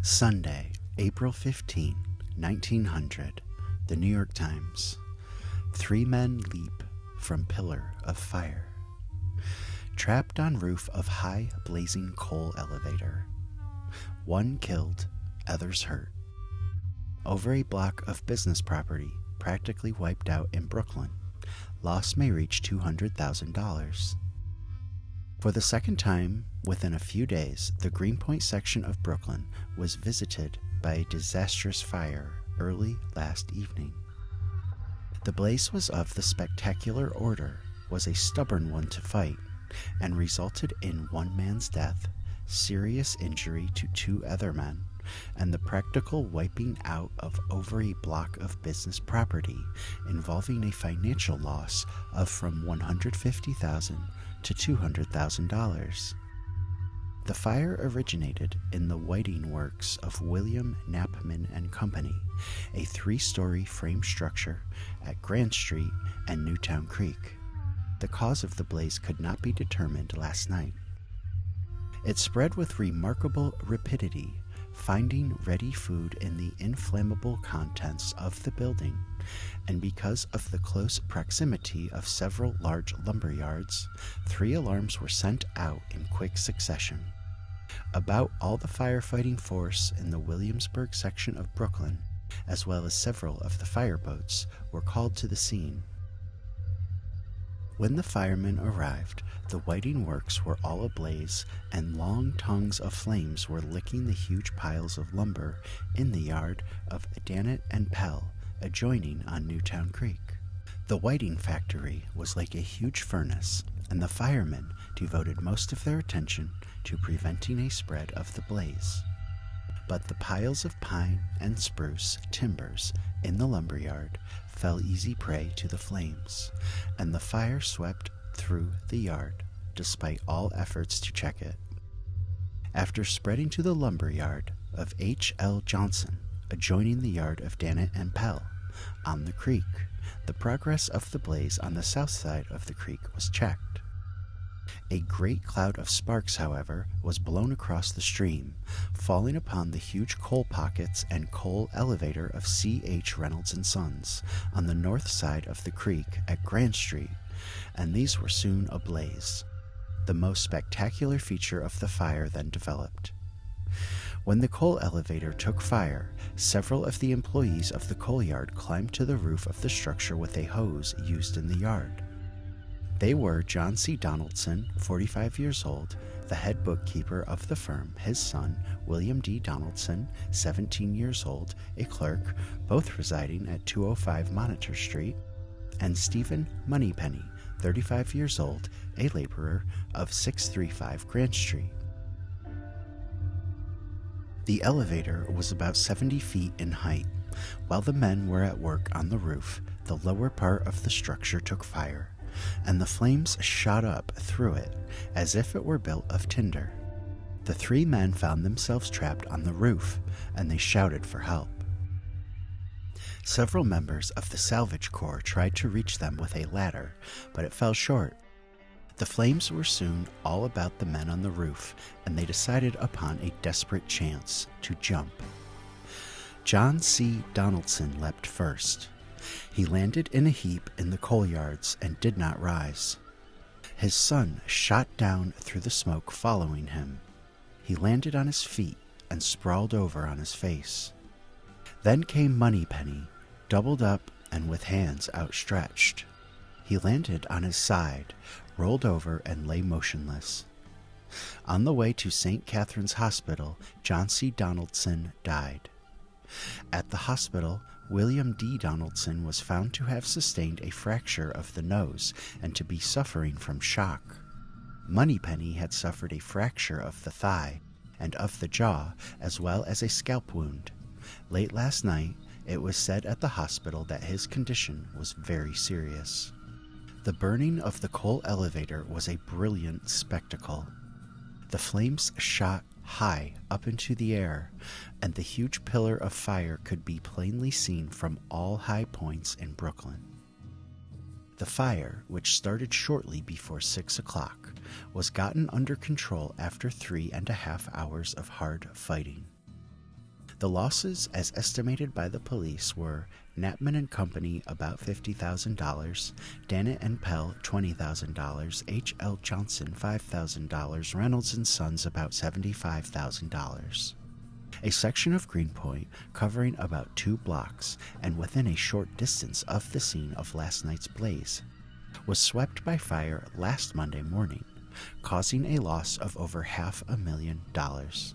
Sunday, April 15, 1900. The New York Times. 3 men leap from pillar of fire. Trapped on roof of high blazing coal elevator. 1 killed, others hurt. Over a block of business property practically wiped out in Brooklyn. Loss may reach $200,000. For the second time within a few days, the Greenpoint section of Brooklyn was visited by a disastrous fire early last evening. The blaze was of the spectacular order, was a stubborn one to fight, and resulted in 1 man's death, serious injury to 2 other men, and the practical wiping out of over a block of business property, involving a financial loss of from $150,000 to $200,000. The fire originated in the whiting works of William Knapman and Company, a 3-story frame structure at Grand Street and Newtown Creek. The cause of the blaze could not be determined last night. It spread with remarkable rapidity, finding ready food in the inflammable contents of the building, and because of the close proximity of several large lumber yards, 3 alarms were sent out in quick succession. About all the firefighting force in the Williamsburg section of Brooklyn, as well as several of the fireboats, were called to the scene. When the firemen arrived, the whiting works were all ablaze, and long tongues of flames were licking the huge piles of lumber in the yard of Dannett and Pell, adjoining on Newtown Creek. The whiting factory was like a huge furnace, and the firemen devoted most of their attention to preventing a spread of the blaze. But the piles of pine and spruce timbers in the lumberyard fell easy prey to the flames, and the fire swept through the yard despite all efforts to check it. After spreading to the lumberyard of H.L. Johnson, adjoining the yard of Dannett and Pell, on the creek, the progress of the blaze on the south side of the creek was checked. A great cloud of sparks, however, was blown across the stream, falling upon the huge coal pockets and coal elevator of C.H. Reynolds & Sons on the north side of the creek at Grand Street, and these were soon ablaze. The most spectacular feature of the fire then developed. When the coal elevator took fire, several of the employees of the coal yard climbed to the roof of the structure with a hose used in the yard. They were John C. Donaldson, 45 years old, the head bookkeeper of the firm, his son, William D. Donaldson, 17 years old, a clerk, both residing at 205 Monitor Street, and Stephen Moneypenny, 35 years old, a laborer of 635 Grand Street. The elevator was about 70 feet in height. While the men were at work on the roof, the lower part of the structure took fire, and the flames shot up through it as if it were built of tinder. The 3 men found themselves trapped on the roof, and they shouted for help. Several members of the salvage corps tried to reach them with a ladder, but it fell short. The flames were soon all about the men on the roof, and they decided upon a desperate chance to jump. John C. Donaldson leapt first. He landed in a heap in the coal yards and did not rise. His son shot down through the smoke following him. He landed on his feet and sprawled over on his face. Then came Moneypenny, doubled up and with hands outstretched. He landed on his side, rolled over, and lay motionless. On the way to St. Catherine's Hospital, John C. Donaldson died. At the hospital, William D. Donaldson was found to have sustained a fracture of the nose and to be suffering from shock. Moneypenny had suffered a fracture of the thigh and of the jaw, as well as a scalp wound. Late last night, it was said at the hospital that his condition was very serious. The burning of the coal elevator was a brilliant spectacle. The flames shot high up into the air, and the huge pillar of fire could be plainly seen from all high points in Brooklyn. The fire, which started shortly before 6 o'clock, was gotten under control after 3.5 hours of hard fighting. The losses, as estimated by the police, were Knappman and Company about $50,000, Dannett and Pell $20,000, H.L. Johnson $5,000, Reynolds and Sons about $75,000. A section of Greenpoint, covering about 2 blocks and within a short distance of the scene of last night's blaze, was swept by fire last Monday morning, causing a loss of over $500,000.